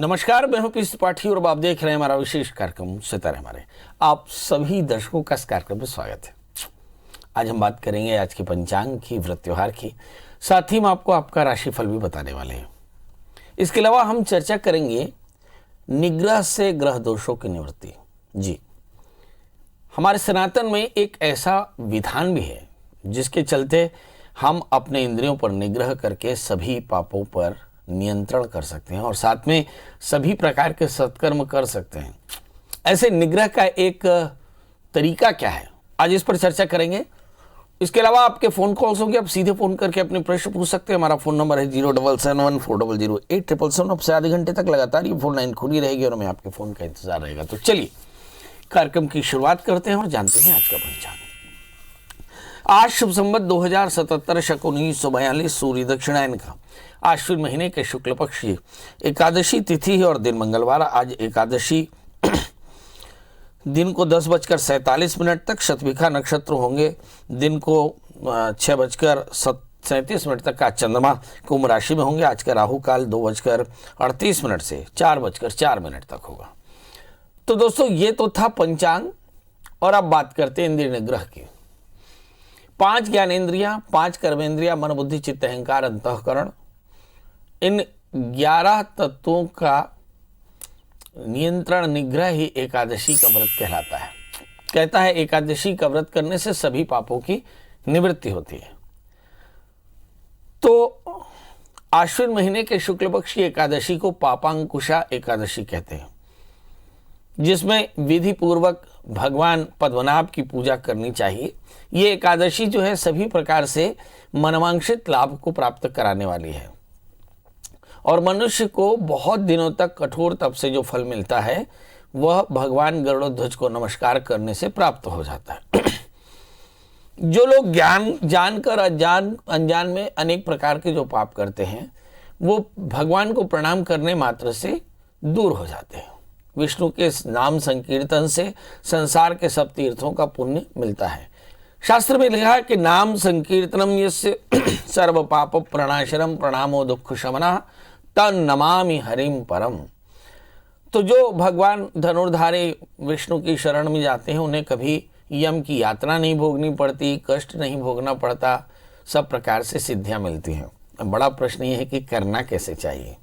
नमस्कार, मैं हूं पीयूष त्रिपाठी और आप देख रहे हैं हमारा विशेष कार्यक्रम सितारे हमारे। आप सभी दर्शकों का इस कार्यक्रम में स्वागत है। आज हम बात करेंगे आज के पंचांग की, व्रत त्योहार की, साथ ही हम आपको आपका राशिफल भी बताने वाले हैं। इसके अलावा हम चर्चा करेंगे निग्रह से ग्रह दोषों की निवृत्ति। जी, हमारे सनातन में एक ऐसा विधान भी है जिसके चलते हम अपने इंद्रियों पर निग्रह करके सभी पापों पर नियंत्रण कर सकते हैं और साथ में सभी प्रकार के सत्कर्म कर सकते हैं। ऐसे निग्रह का एक तरीका क्या है, आज इस पर चर्चा करेंगे। इसके अलावा आपके फ़ोन कॉल्स होंगे, आप सीधे फ़ोन करके अपने प्रश्न पूछ सकते हैं। हमारा फ़ोन नंबर है 07714008777। अब से आधे घंटे तक लगातार ये फ़ोन लाइन खुली रहेगी और हमें आपके फ़ोन का इंतजार रहेगा। तो चलिए कार्यक्रम की शुरुआत करते हैं और जानते हैं आज का पंचांग। आज शुभ संवत 2077 शक 1942 सूर्य दक्षिणायन का आश्विन महीने के शुक्ल पक्ष की एकादशी तिथि है और दिन मंगलवार। आज एकादशी दिन को 10:47 तक शतभिखा नक्षत्र होंगे। दिन को 6:37 तक का चंद्रमा कुंभ राशि में होंगे। आज का राहु काल 2:38 से 4:04 तक होगा। तो दोस्तों, ये तो था पंचांग और अब बात करते हैं इंद्रिय निग्रह की। 5 ज्ञानेंद्रियां, 5 कर्मेंद्रियां, मन बुद्धि चित्त अहंकार अंतःकरण, इन 11 तत्वों का नियंत्रण निग्रह ही एकादशी का व्रत कहलाता है। कहता है एकादशी का व्रत करने से सभी पापों की निवृत्ति होती है। तो आश्विन महीने के शुक्ल पक्ष की एकादशी को पापांकुशा एकादशी कहते हैं, जिसमें विधि पूर्वक भगवान पद्मनाभ की पूजा करनी चाहिए। ये एकादशी जो है सभी प्रकार से मनवांक्षित लाभ को प्राप्त कराने वाली है और मनुष्य को बहुत दिनों तक कठोर तप से जो फल मिलता है वह भगवान गरुड़ध्वज को नमस्कार करने से प्राप्त हो जाता है। जो लोग ज्ञान जानकर अनजान में अनेक प्रकार के जो पाप करते हैं वो भगवान को प्रणाम करने मात्र से दूर हो जाते हैं। विष्णु के नाम संकीर्तन से संसार के सब तीर्थों का पुण्य मिलता है। शास्त्र में लिखा है कि नाम संकीर्तनम यस्य सर्व पाप प्रणाशनम प्रणामो दुख शमना तन नमामि हरिम परम। तो जो भगवान धनुर्धारी विष्णु की शरण में जाते हैं उन्हें कभी यम की यात्रा नहीं भोगनी पड़ती, कष्ट नहीं भोगना पड़ता, सब प्रकार से सिद्धियां मिलती हैं। बड़ा प्रश्न ये है कि करना कैसे चाहिए।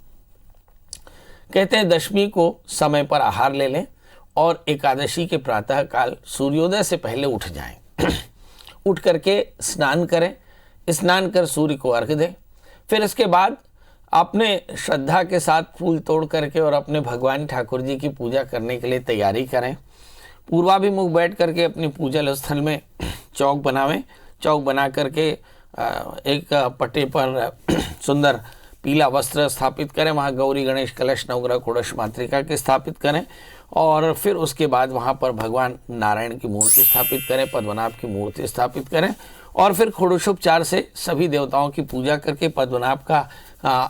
कहते हैं दशमी को समय पर आहार ले लें और एकादशी के प्रातः काल सूर्योदय से पहले उठ जाएं। उठ करके स्नान करें, स्नान कर सूर्य को अर्घ्य दें। फिर इसके बाद अपने श्रद्धा के साथ फूल तोड़ करके और अपने भगवान ठाकुर जी की पूजा करने के लिए तैयारी करें। पूर्वाभिमुख बैठ करके अपनी पूजल स्थल में चौक बनावें। चौक बना करके एक पट्टे पर सुंदर पीला वस्त्र स्थापित करें। वहाँ गौरी गणेश कलश नवग्रह षोडश मातृका के स्थापित करें और फिर उसके बाद वहाँ पर भगवान नारायण की मूर्ति स्थापित करें, पद्मनाभ की मूर्ति स्थापित करें और फिर षोडशोपचार से सभी देवताओं की पूजा करके पद्मनाभ का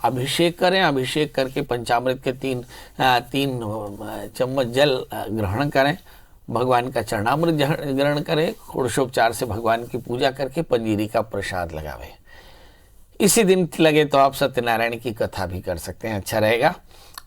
अभिषेक करें। अभिषेक करके पंचामृत के तीन चम्मच जल ग्रहण करें, भगवान का चरणामृत ग्रहण करें। षोडशोपचार से भगवान की पूजा करके पंजीरी का प्रसाद लगावें। इसी दिन लगे तो आप सत्यनारायण की कथा भी कर सकते हैं, अच्छा रहेगा।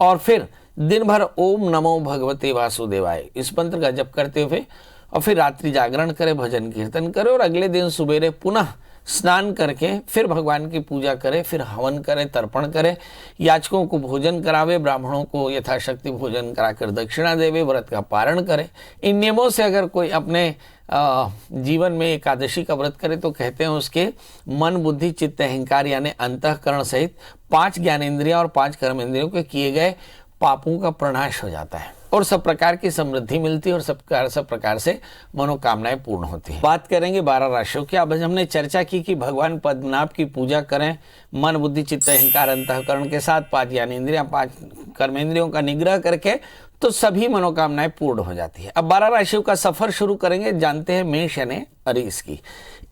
और फिर दिन भर ओम नमो भगवते वासुदेवाय इस मंत्र का जप करते हुए और फिर रात्रि जागरण करें, भजन कीर्तन करें और अगले दिन सुबेरे पुनः स्नान करके फिर भगवान की पूजा करें, फिर हवन करें, तर्पण करें, याचकों को भोजन करावे, ब्राह्मणों को यथाशक्ति भोजन कराकर दक्षिणा देवे, व्रत का पारण करें। इन नियमों से अगर कोई अपने जीवन में एकादशी का व्रत करे तो कहते हैं उसके मन बुद्धि चित्त अहंकार यानी अंतःकरण सहित 5 ज्ञानेंद्रियां और 5 कर्मेंद्रियों के किए गए पापों का प्रनाश हो जाता है और सब प्रकार की समृद्धि मिलती है और सब प्रकार से मनोकामनाएं पूर्ण होती हैं। बात करेंगे 12 राशियों की। अब हमने चर्चा की कि भगवान पद्मनाभ की पूजा करें, मन बुद्धि चित्त अहंकार अंतःकरण के साथ 5 ज्ञानेंद्रियां 5 कर्मेंद्रियों का निग्रह करके तो सभी मनोकामनाएं पूर्ण हो जाती है। अब 12 राशियों का सफर शुरू करेंगे। जानते हैं मेष यानी अरीस की।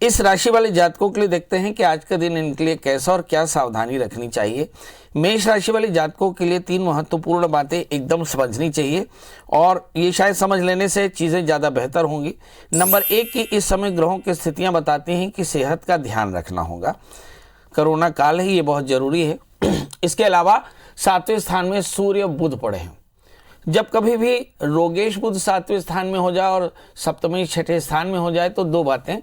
इस राशि वाले जातकों के लिए देखते हैं कि आज का दिन इनके लिए कैसा और क्या सावधानी रखनी चाहिए। मेष राशि वाले जातकों के लिए 3 महत्वपूर्ण बातें एकदम समझनी चाहिए और ये शायद समझ लेने से चीज़ें ज़्यादा बेहतर होंगी। नंबर 1 की इस समय ग्रहों की स्थितियां बताती हैं कि सेहत का ध्यान रखना होगा। कोरोना काल है, ये बहुत ज़रूरी है। इसके अलावा सातवें स्थान में सूर्य बुध पड़े हैं। जब कभी भी रोगेश बुध सातवें स्थान में हो जाए और सप्तमी छठे स्थान में हो जाए तो दो बातें,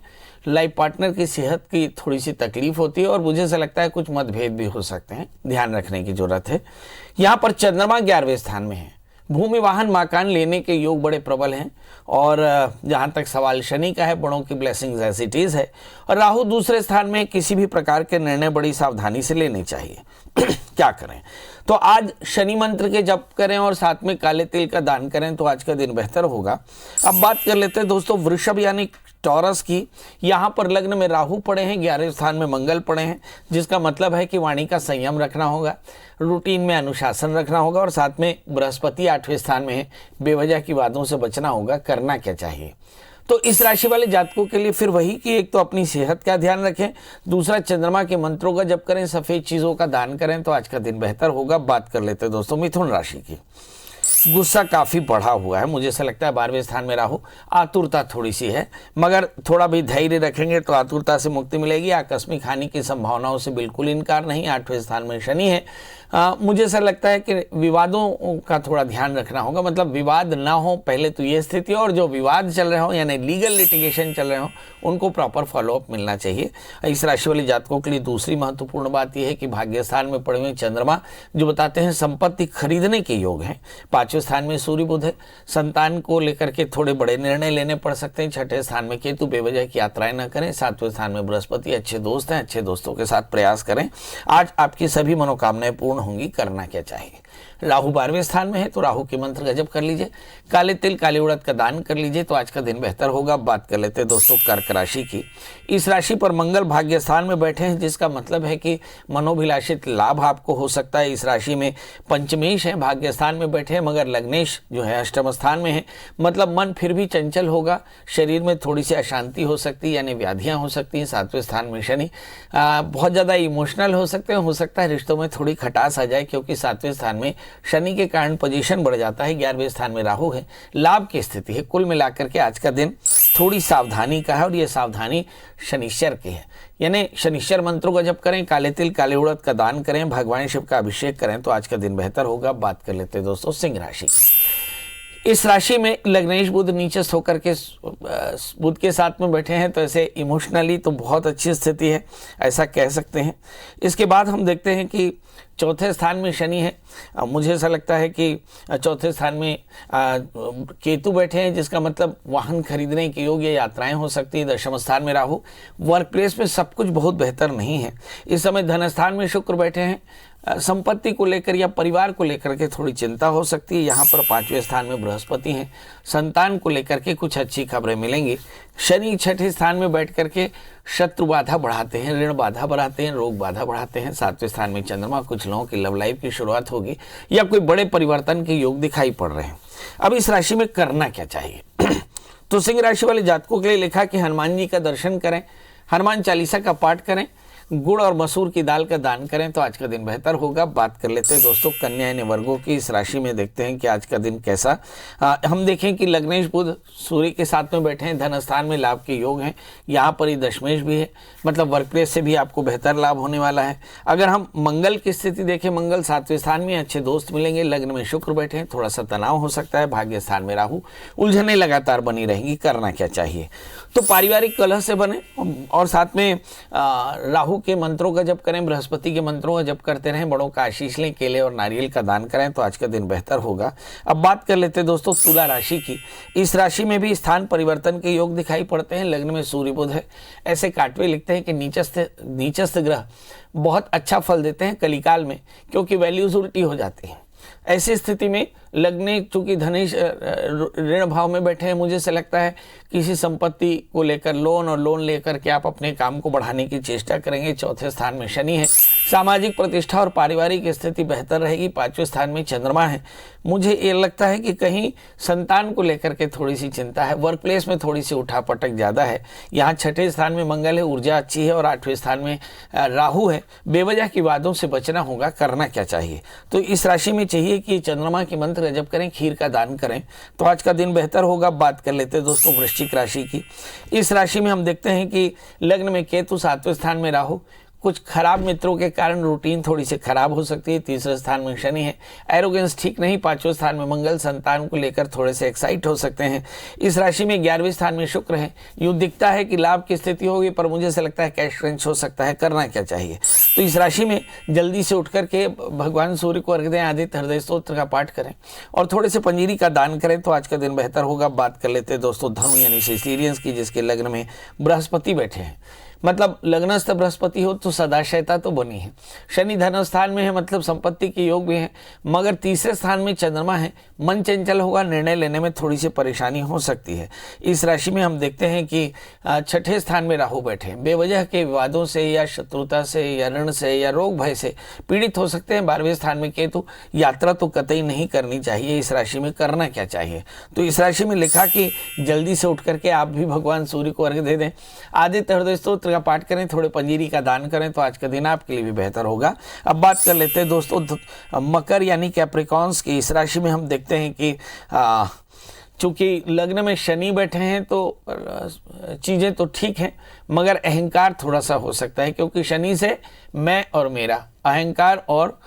लाइफ पार्टनर की सेहत की थोड़ी सी तकलीफ होती है और मुझे से लगता है कुछ मतभेद भी हो सकते हैं, ध्यान रखने की जरूरत है। यहाँ पर चंद्रमा 11वें स्थान में है, भूमि वाहन मकान लेने के योग बड़े प्रबल हैं। और जहाँ तक सवाल शनि का है, बड़ों की ब्लेसिंग्स एज इट इज है। और राहु दूसरे स्थान में, किसी भी प्रकार के निर्णय बड़ी सावधानी से लेने चाहिए। क्या करें? तो आज शनि मंत्र के जप करें और साथ में काले तिल का दान करें तो आज का दिन बेहतर होगा। अब बात कर लेते हैं दोस्तों वृषभ यानी टॉरस की। यहाँ पर लग्न में राहु पड़े हैं, 11वें स्थान में मंगल पड़े हैं, जिसका मतलब है कि वाणी का संयम रखना होगा, रूटीन में अनुशासन रखना होगा और साथ में बृहस्पति 8वें स्थान में है, बेवजह की बातों से बचना होगा। करना क्या चाहिए? तो इस राशि वाले जातकों के लिए फिर वही कि एक तो अपनी सेहत का ध्यान रखें, दूसरा चंद्रमा के मंत्रों का जप करें, सफ़ेद चीज़ों का दान करें तो आज का दिन बेहतर होगा। बात कर लेते हैं दोस्तों मिथुन राशि की। गुस्सा काफ़ी बढ़ा हुआ है, मुझे ऐसा लगता है 12वें स्थान में राहु, आतुरता थोड़ी सी है, मगर थोड़ा भी धैर्य रखेंगे तो आतुरता से मुक्ति मिलेगी। आकस्मिक हानि की संभावनाओं से बिल्कुल इनकार नहीं। 8वें स्थान में शनि है। मुझे ऐसा लगता है कि विवादों का थोड़ा ध्यान रखना होगा, मतलब विवाद ना हो पहले तो ये स्थिति, और जो विवाद चल रहे हो यानी लीगल लिटिगेशन चल रहे हो उनको प्रॉपर फॉलोअप मिलना चाहिए। इस राशि वाले जातकों के लिए दूसरी महत्वपूर्ण बात यह है कि भाग्य स्थान में पड़े हुए चंद्रमा जो बताते हैं संपत्ति खरीदने के योग हैं। 5वें स्थान में सूर्य बुध है, संतान को लेकर के थोड़े बड़े निर्णय लेने पड़ सकते हैं। 6ठे स्थान में केतु, बेवजह की यात्राएं न करें। 7वें स्थान में बृहस्पति, अच्छे दोस्त हैं, अच्छे दोस्तों के साथ प्रयास करें। आज आपकी सभी मनोकामनाएं पूर्ण होंगी। करना क्या चाहिए? राहु 12वें स्थान में है तो राहु के मंत्र का जप कर लीजिए, काले तिल काले उड़द का दान कर लीजिए तो आज का दिन बेहतर होगा। बात कर लेते हैं दोस्तों कर्क राशि की। इस राशि पर मंगल भाग्य स्थान में बैठे हैं, जिसका मतलब है कि मनोभिलाषित लाभ आपको हो सकता है। इस राशि में पंचमेश है, भाग्य स्थान में बैठे हैं, मगर लग्नेश जो है अष्टम स्थान में है, मतलब मन फिर भी चंचल होगा, शरीर में थोड़ी सी अशांति हो सकती है यानी व्याधियाँ हो सकती हैं। 7वें स्थान में शनि, बहुत ज़्यादा इमोशनल हो सकते हैं, हो सकता है रिश्तों में थोड़ी खटास आ जाए क्योंकि 7वें स्थान में शनि के कारण पोजीशन बढ़ जाता है। 11वें स्थान में राहु है, लाभ की स्थिति है। कुल मिलाकर के आज का दिन थोड़ी सावधानी का है और ये सावधानी शनिश्चर की है, यानी शनिश्चर मंत्रों का जप करें, काले तिल काले उड़द का दान करें, भगवान शिव का अभिषेक करें तो आज का दिन बेहतर होगा। बात कर लेते हैं दोस्तों सिंह राशि की। इस राशि में लग्नेश बुध नीचस्थ होकर के बुध के साथ में बैठे हैं तो ऐसे इमोशनली तो बहुत अच्छी स्थिति है, ऐसा कह सकते हैं। इसके बाद हम देखते हैं कि चौथे स्थान में शनि है। मुझे ऐसा लगता है कि चौथे स्थान में केतु बैठे हैं, जिसका मतलब वाहन खरीदने के योग या यात्राएं हो सकती है। 10वें स्थान में राहु, वर्क प्लेस में सब कुछ बहुत बेहतर नहीं है। इस समय धन स्थान में शुक्र बैठे हैं, संपत्ति को लेकर या परिवार को लेकर के थोड़ी चिंता हो सकती है। यहाँ पर 5वें स्थान में बृहस्पति हैं, संतान को लेकर के कुछ अच्छी खबरें मिलेंगी। शनि 6ठे स्थान में बैठ करके शत्रु बाधा बढ़ाते हैं, ऋण बाधा बढ़ाते हैं, रोग बाधा बढ़ाते हैं। 7वें स्थान में चंद्रमा, कुछ लोगों की लव लाइफ की शुरुआत होगी या कोई बड़े परिवर्तन के योग दिखाई पड़ रहे हैं। अब इस राशि में करना क्या चाहिए? तो सिंह राशि वाले जातकों के लिए लिखा कि हनुमान जी का दर्शन करें, हनुमान चालीसा का पाठ करें, गुड़ और मसूर की दाल का दान करें तो आज का दिन बेहतर होगा। बात कर लेते हैं दोस्तों कन्या यानी वर्गों की। इस राशि में देखते हैं कि आज का दिन कैसा। हम देखें कि लग्नेश बुध सूर्य के साथ में बैठे हैं, धन स्थान में लाभ के योग हैं, यहाँ पर ही दशमेश भी है, मतलब वर्क प्लेस से भी आपको बेहतर लाभ होने वाला है। अगर हम मंगल की स्थिति देखें, मंगल 7वें स्थान में, अच्छे दोस्त मिलेंगे। लग्न में शुक्र बैठे हैं, थोड़ा सा तनाव हो सकता है। भाग्य स्थान में राहु, उलझने लगातार बनी रहेंगी। करना क्या चाहिए? तो पारिवारिक कलह से बने और साथ में राहु के मंत्रों का जप करें, बृहस्पति के मंत्रों का जप करते रहें, बड़ों का आशीष लें, केले और नारियल का दान करें तो आज का दिन बेहतर होगा। अब बात कर लेते हैं दोस्तों तुला राशि की। इस राशि में भी स्थान परिवर्तन के योग दिखाई पड़ते हैं। लग्न में सूर्य बुध है, ऐसे काटवे लिखते हैं कि नीचस्थ ग्रह बहुत अच्छा फल देते हैं कलिकाल में, क्योंकि वैल्यूज उल्टी हो जाती हैं। ऐसी स्थिति में लग्ने चूंकि धनेश ऋण भाव में बैठे हैं, मुझे से लगता है किसी संपत्ति को लेकर लोन लेकर के आप अपने काम को बढ़ाने की चेष्टा करेंगे। 4थे स्थान में शनि है, सामाजिक प्रतिष्ठा और पारिवारिक स्थिति बेहतर रहेगी। 5वें स्थान में चंद्रमा है। मुझे ये लगता है कि कहीं संतान को लेकर के थोड़ी सी चिंता है। वर्क प्लेस में थोड़ी सी उठापटक ज़्यादा है। यहाँ 6ठे स्थान में मंगल है, ऊर्जा अच्छी है, और 8वें स्थान में राहु है। बेवजह की वादों से बचना होगा। करना क्या चाहिए? तो इस राशि में चाहिए कि चंद्रमा के मंत्र जप करें, खीर का दान करें तो आज का दिन बेहतर होगा। बात कर लेते हैं दोस्तों वृश्चिक राशि की। इस राशि में हम देखते हैं कि लग्न में केतु, 7वें स्थान में राहु, कुछ खराब मित्रों के कारण रूटीन थोड़ी सी खराब हो सकती है। तीसरे स्थान में शनि है, एरोगेंस ठीक नहीं। पांचवें स्थान में मंगल, संतान को लेकर थोड़े से एक्साइट हो सकते हैं। इस राशि में 11वें स्थान में शुक्र है। यूँ दिखता है कि लाभ की स्थिति होगी, पर मुझे ऐसा लगता है कैश क्रंच हो सकता है। करना क्या चाहिए? तो इस राशि में जल्दी से उठ करके भगवान सूर्य को अर्घ्य दें, आदित्य हृदय स्तोत्र का पाठ करें और थोड़े से पंजीरी का दान करें तो आज का दिन बेहतर होगा। बात कर लेते हैं दोस्तों धनु यानी सिसिलियंस की, जिसके लग्न में बृहस्पति बैठे हैं। मतलब लग्नस्थ बृहस्पति हो तो सदाशयता तो बनी है। शनि धन स्थान में है, मतलब संपत्ति के योग भी है, मगर तीसरे स्थान में चंद्रमा है। मन चंचल होगा, निर्णय लेने में थोड़ी सी परेशानी हो सकती है। इस राशि में हम देखते हैं कि छठे स्थान में राहु बैठे हैं। बेवजह के विवादों से या शत्रुता से या ऋण से या रोग भय से पीड़ित हो सकते हैं। 12वें स्थान में केतु, यात्रा तो कतई नहीं करनी चाहिए। इस राशि में करना क्या चाहिए? तो इस राशि में लिखा कि जल्दी से उठ करके आप भी भगवान सूर्य को अर्घ्य दे दें, आदित्य हृदय स्तोत्र का पाठ करें, थोड़े पंजीरी का दान करें तो आज का दिन आपके लिए भी बेहतर होगा। अब बात कर लेते हैं दोस्तों मकर यानी कैप्रिकॉन्स की। इस राशि में हम देखते हैं कि चूंकि लग्न में शनि बैठे हैं तो चीज़ें तो ठीक हैं, मगर अहंकार थोड़ा सा हो सकता है, क्योंकि शनि से मैं और मेरा अहंकार और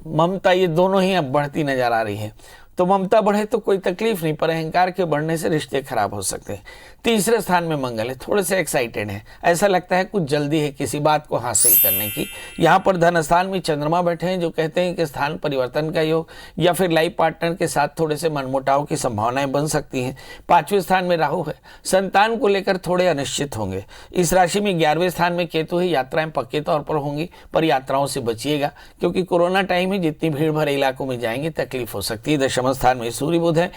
ममता ये दोनों ही अब बढ़ती नजर आ रही है। तो ममता बढ़े तो कोई तकलीफ नहीं, पर अहंकार के बढ़ने से रिश्ते खराब हो सकते हैं। तीसरे स्थान में मंगल है, थोड़े से एक्साइटेड हैं, ऐसा लगता है कुछ जल्दी है किसी बात को हासिल करने की। यहाँ पर धन स्थान में चंद्रमा बैठे हैं, जो कहते हैं कि स्थान परिवर्तन का योग या फिर लाइफ पार्टनर के साथ थोड़े से मनमुटाव की संभावनाएं बन सकती हैं। पांचवें स्थान में राहु है, संतान को लेकर थोड़े अनिश्चित होंगे। इस राशि में 11वें स्थान में केतु है, यात्राएं पक्के तौर पर होंगी, पर यात्राओं से बचिएगा, क्योंकि कोरोना टाइम है, जितनी भीड़ भरे इलाकों में जाएंगे तकलीफ हो सकती है। दशम स्थान में सूर्य बुध है।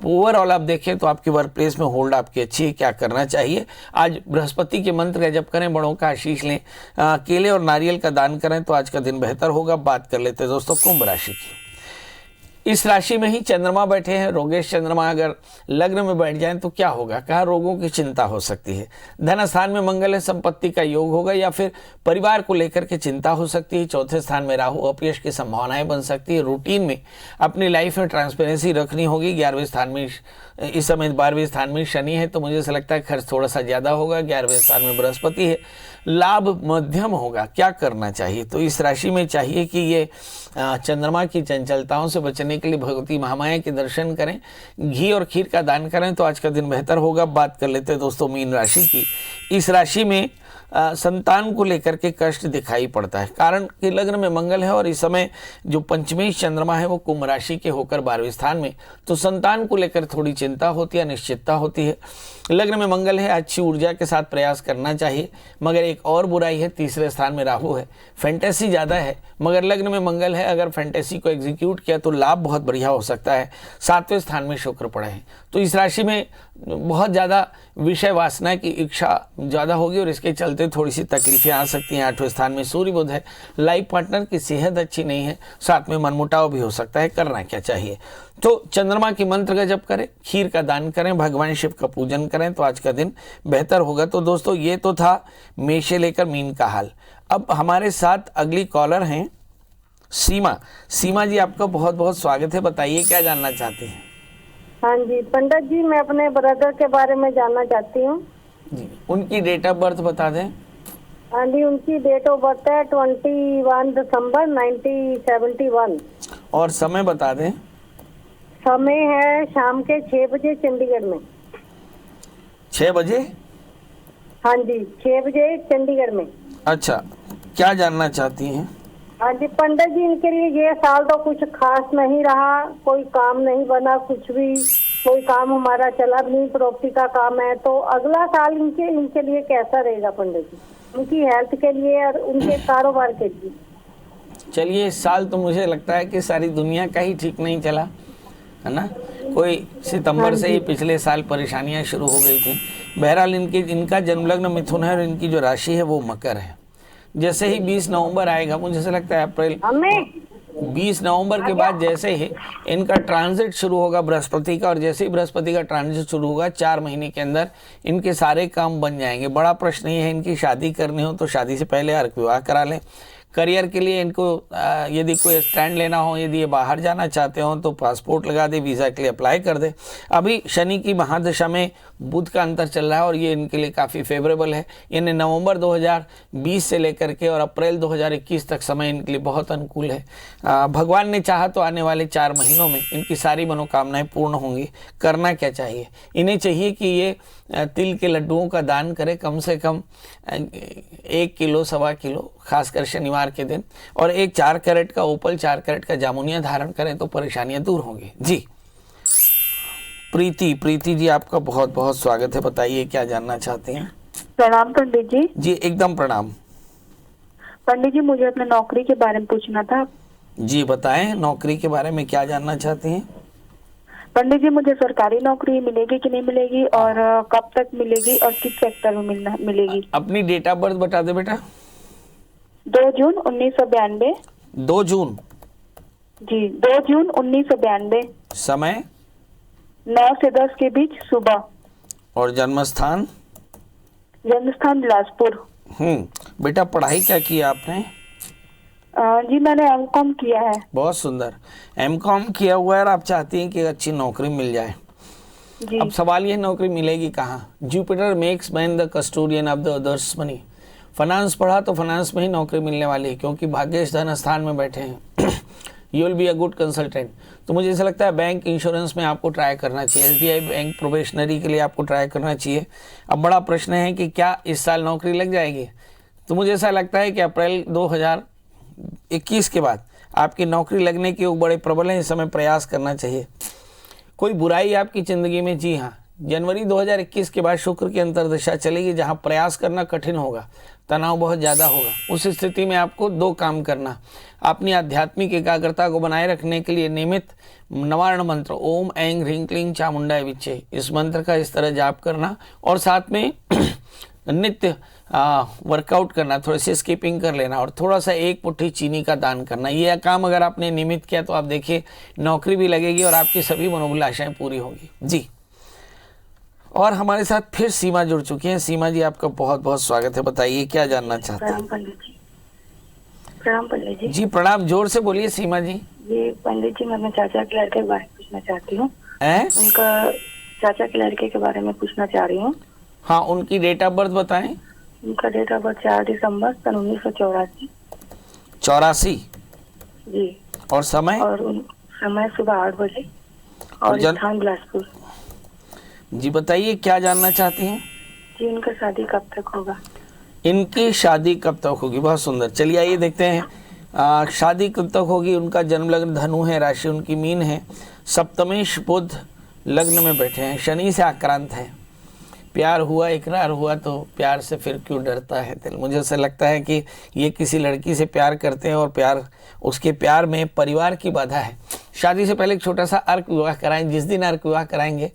ओवरऑल आप देखें तो आपकी वर्क प्लेस में होल्ड आपकी अच्छी है। क्या करना चाहिए? आज बृहस्पति के मंत्र का जप करें, बड़ों का आशीष लें, केले और नारियल का दान करें तो आज का दिन बेहतर होगा। बात कर लेते हैं दोस्तों कुंभ राशि की। इस राशि में ही चंद्रमा बैठे हैं। रोगेश चंद्रमा अगर लग्न में बैठ जाएं तो क्या होगा? कहा रोगों की चिंता हो सकती है। धन स्थान में मंगल है, संपत्ति का योग होगा या फिर परिवार को लेकर के चिंता हो सकती है। चौथे स्थान में राहु, अपयश की संभावनाएं बन सकती है। रूटीन में अपनी लाइफ में ट्रांसपेरेंसी रखनी होगी। 11वें स्थान में इस समय 12वें स्थान में शनि है, तो मुझे ऐसा लगता है खर्च थोड़ा सा ज़्यादा होगा। 11वें स्थान में बृहस्पति है, लाभ मध्यम होगा। क्या करना चाहिए? तो इस राशि में चाहिए कि ये चंद्रमा की चंचलताओं से बचने के लिए भगवती महामाया के दर्शन करें, घी और खीर का दान करें तो आज का दिन बेहतर होगा। बात कर लेते हैं दोस्तों मीन राशि की। इस राशि में संतान को लेकर के कष्ट दिखाई पड़ता है, कारण कि लग्न में मंगल है और इस समय जो पंचमेश चंद्रमा है वो कुंभ राशि के होकर 12वें स्थान में, तो संतान को लेकर थोड़ी चिंता होती है, अनिश्चितता होती है। लग्न में मंगल है, अच्छी ऊर्जा के साथ प्रयास करना चाहिए, मगर एक और बुराई है, तीसरे स्थान में राहु है। फैंटेसी ज़्यादा है, मगर लग्न में मंगल है, अगर फैंटेसी को एग्जीक्यूट किया तो लाभ बहुत बढ़िया हो सकता है। 7वें स्थान में शुक्र पड़े हैं, तो इस राशि में बहुत ज़्यादा विषय वासना की इच्छा ज़्यादा होगी और इसके चलते थोड़ी सी तकलीफें आ सकती हैं। 8वें स्थान में सूर्य बुध है, लाइफ पार्टनर की सेहत अच्छी नहीं है, साथ में मनमुटाव भी हो सकता है। करना क्या चाहिए? तो चंद्रमा की मंत्र का जप करें, खीर का दान करें, भगवान शिव का पूजन करें तो आज का दिन बेहतर होगा। तो दोस्तों ये तो था मेष से लेकर मीन का हाल। अब हमारे साथ अगली कॉलर हैं सीमा। सीमा जी, आपका बहुत बहुत स्वागत है, बताइए क्या जानना चाहते हैं? हाँ जी पंडित जी, मैं अपने ब्रदर के बारे में जानना चाहती हूँ जी। उनकी डेट ऑफ बर्थ बता दें। हाँ जी, उनकी डेट ऑफ बर्थ है 21 दिसंबर 1971 और समय बता दें। समय है शाम के 6 बजे चंडीगढ़ में। 6 बजे? हाँ जी, 6 बजे चंडीगढ़ में। अच्छा, क्या जानना चाहती हैं? हाँ जी पंडित जी, इनके लिए ये साल तो कुछ खास नहीं रहा, कोई काम नहीं बना, कुछ भी कोई काम हमारा चला भी नहीं, प्रॉपर्टी का काम है। तो अगला साल इनके लिए कैसा रहेगा पंडित जी, उनकी हेल्थ के लिए और उनके कारोबार के लिए? चलिए, इस साल तो मुझे लगता है कि सारी दुनिया का ही ठीक नहीं चला है ना। कोई सितंबर से ही पिछले साल परेशानियां शुरू हो गई थी। बहरहाल इनका जन्मलग्न मिथुन है और इनकी जो राशि है वो मकर है। जैसे ही 20 नवंबर आएगा, मुझे ऐसा लगता है अप्रैल 20 नवंबर के बाद जैसे ही इनका ट्रांजिट शुरू होगा बृहस्पति का, और जैसे ही बृहस्पति का ट्रांजिट शुरू होगा 4 महीने के अंदर इनके सारे काम बन जाएंगे। बड़ा प्रश्न ये है, इनकी शादी करनी हो तो शादी से पहले अर्क विवाह करा लें, करियर के लिए इनको यदि कोई स्टैंड लेना हो, यदि ये बाहर जाना चाहते हो तो पासपोर्ट लगा दे, वीज़ा के लिए अप्लाई कर दे। अभी शनि की महादशा में बुध का अंतर चल रहा है और ये इनके लिए काफ़ी फेवरेबल है। इन्हें नवंबर 2020 से लेकर के और अप्रैल 2021 तक समय इनके लिए बहुत अनुकूल है। भगवान ने चाहा तो आने वाले 4 महीनों में इनकी सारी मनोकामनाएं पूर्ण होंगी। करना क्या चाहिए? इन्हें चाहिए कि ये तिल के लड्डुओं का दान करें, कम से कम 1 किलो 1.25 किलो, खासकर शनिवार के दिन, और एक 4 कैरेट का ओपल, 4 कैरेट का जामुनिया धारण करें तो परेशानियां दूर होंगी। जी प्रीति जी, आपका बहुत बहुत स्वागत है। बताइए क्या जानना चाहते हैं? प्रणाम पंडित जी। जी एकदम प्रणाम। पंडित जी, मुझे अपने नौकरी के बारे में पूछना था। जी बताएं, नौकरी के बारे में क्या जानना चाहते हैं? पंडित जी, मुझे सरकारी नौकरी मिलेगी कि नहीं मिलेगी, और कब तक मिलेगी, और किस सेक्टर में मिलेगी? अपनी डेट ऑफ बर्थ बता दे बेटा। 2 जून 1992। 2 जून? जी, 2 जून 1992। समय? 9 से 10 के बीच सुबह। और जन्म स्थान? जन्म स्थान बिलासपुर। बेटा पढ़ाई क्या किया आपने? जी मैंने एमकॉम किया है। बहुत सुंदर, एमकॉम किया हुआ है और आप चाहती हैं कि अच्छी नौकरी मिल जाए। जी। अब सवाल ये, नौकरी मिलेगी कहाँ? Jupiter makes man the custodian of the others money. Finance पढ़ा तो फाइनेंस में ही नौकरी मिलने वाली है, क्योंकि भाग्येश धन स्थान में बैठे हैं। You will be a good consultant. तो मुझे ऐसा लगता है बैंक इंश्योरेंस में आपको ट्राई करना चाहिए, SBI बैंक प्रोबेशनरी के लिए आपको ट्राई करना चाहिए। अब बड़ा प्रश्न है कि क्या इस साल नौकरी लग जाएगी? तो मुझे ऐसा लगता है कि अप्रैल 2021 के बाद आपकी नौकरी लगने के योग बड़े प्रबल हैं। इस समय प्रयास करना चाहिए। कोई बुराई आपकी ज़िंदगी में? जी हाँ, जनवरी 2021 के बाद शुक्र की अंतर्दशा चलेगी, जहाँ प्रयास करना कठिन होगा, तनाव बहुत ज़्यादा होगा। उस स्थिति में आपको 2 काम करना। अपनी आध्यात्मिक एकाग्रता को बनाए रखने के लिए नियमित नवारण मंत्र ओम ऐं ह्रीं क्लीं चामुंडाय विच्चे, इस मंत्र का इस तरह जाप करना, और साथ में नित्य वर्कआउट करना, थोड़े से स्किपिंग कर लेना, और थोड़ा सा 1 मुट्ठी चीनी का दान करना। ये काम अगर आपने नियमित किया तो आप देखिए नौकरी भी लगेगी और आपकी सभी मनोभिलाषाएं पूरी होगी। जी, और हमारे साथ फिर सीमा जुड़ चुकी हैं। सीमा जी, आपका बहुत बहुत स्वागत है। बताइए क्या जानना चाहते हैं? प्रणाम पंडित जी। प्रणाम पंडित जी। जी प्रणाम, जोर से बोलिए सीमा जी। जी पंडित जी, मैं अपने चाचा के लड़के के बारे में पूछना चाहती हूँ। उनका चाचा के लड़के के बारे में पूछना चाह रही हूँ। हाँ, उनकी डेट ऑफ बर्थ बताएं। उनका डेट ऑफ बर्थ 4 दिसंबर सन 1984। 84? जी। और समय? और समय सुबह 8 बजे, और स्थान बिलासपुर। जी बताइए क्या जानना चाहती हैं? जी, उनका शादी कब तक होगा? इनकी शादी कब तक होगी? बहुत सुंदर, चलिए आइए देखते हैं शादी कब तक होगी। उनका जन्म लग्न धनु है, राशि उनकी मीन है, सप्तमेश बुध लग्न में बैठे हैं, शनि से आक्रांत है। प्यार हुआ, इकरार हुआ तो प्यार से फिर क्यों डरता है दिल। मुझे ऐसा लगता है कि ये किसी लड़की से प्यार करते हैं और उसके प्यार में परिवार की बाधा है। शादी से पहले एक छोटा सा अर्क विवाह कराएं। जिस दिन अर्क विवाह कराएंगे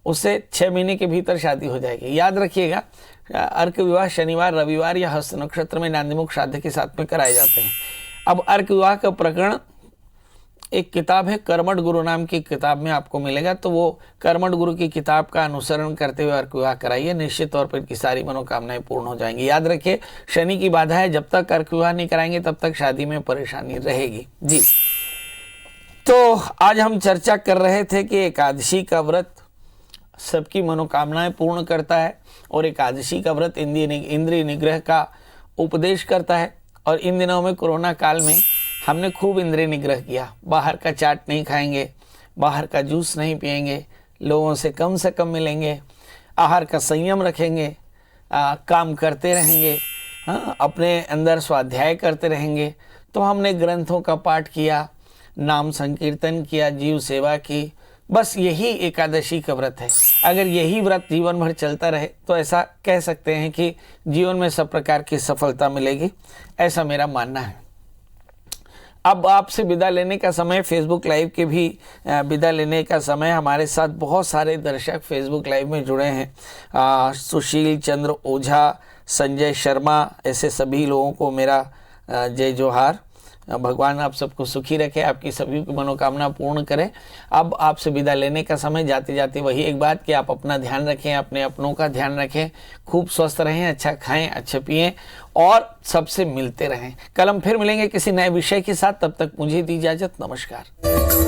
उससे 6 महीने के भीतर शादी हो जाएगी। याद रखिएगा, अर्क विवाह शनिवार, रविवार या हस्त नक्षत्र में नांदीमुख श्राद्ध के साथ में कराए जाते हैं। अब अर्क विवाह का प्रकरण एक किताब है, कर्मठ गुरु नाम की किताब में आपको मिलेगा। तो वो कर्मठ गुरु की किताब का अनुसरण करते हुए अर्क विवाह कराइए, निश्चित तौर पर इनकी सारी मनोकामनाएं पूर्ण हो जाएंगी। याद रखिए, शनि की बाधा है, जब तक अर्क विवाह नहीं कराएंगे तब तक शादी में परेशानी रहेगी। जी, तो आज हम चर्चा कर रहे थे कि एकादशी का व्रत सबकी मनोकामनाएं पूर्ण करता है, और एकादशी का व्रत इंद्रिय निग्रह का उपदेश करता है। और इन दिनों में कोरोना काल में हमने खूब इंद्रिय निग्रह किया। बाहर का चाट नहीं खाएंगे, बाहर का जूस नहीं पिएंगे, लोगों से कम मिलेंगे, आहार का संयम रखेंगे, काम करते रहेंगे, अपने अंदर स्वाध्याय करते रहेंगे। तो हमने ग्रंथों का पाठ किया, नाम संकीर्तन किया, जीव सेवा की। बस यही एकादशी का व्रत है। अगर यही व्रत जीवन भर चलता रहे तो ऐसा कह सकते हैं कि जीवन में सब प्रकार की सफलता मिलेगी, ऐसा मेरा मानना है। अब आपसे विदा लेने का समय, फेसबुक लाइव के भी विदा लेने का समय। हमारे साथ बहुत सारे दर्शक फेसबुक लाइव में जुड़े हैं। सुशील चंद्र ओझा, संजय शर्मा, ऐसे सभी लोगों को मेरा जय जोहार। भगवान आप सबको सुखी रखे, आपकी सभी की मनोकामना पूर्ण करे। अब आपसे विदा लेने का समय, जाते जाते वही एक बात कि आप अपना ध्यान रखें, अपने अपनों का ध्यान रखें, खूब स्वस्थ रहें, अच्छा खाएं, अच्छा पिएं और सबसे मिलते रहें। कल हम फिर मिलेंगे किसी नए विषय के साथ, तब तक मुझे दी इजाजत, नमस्कार।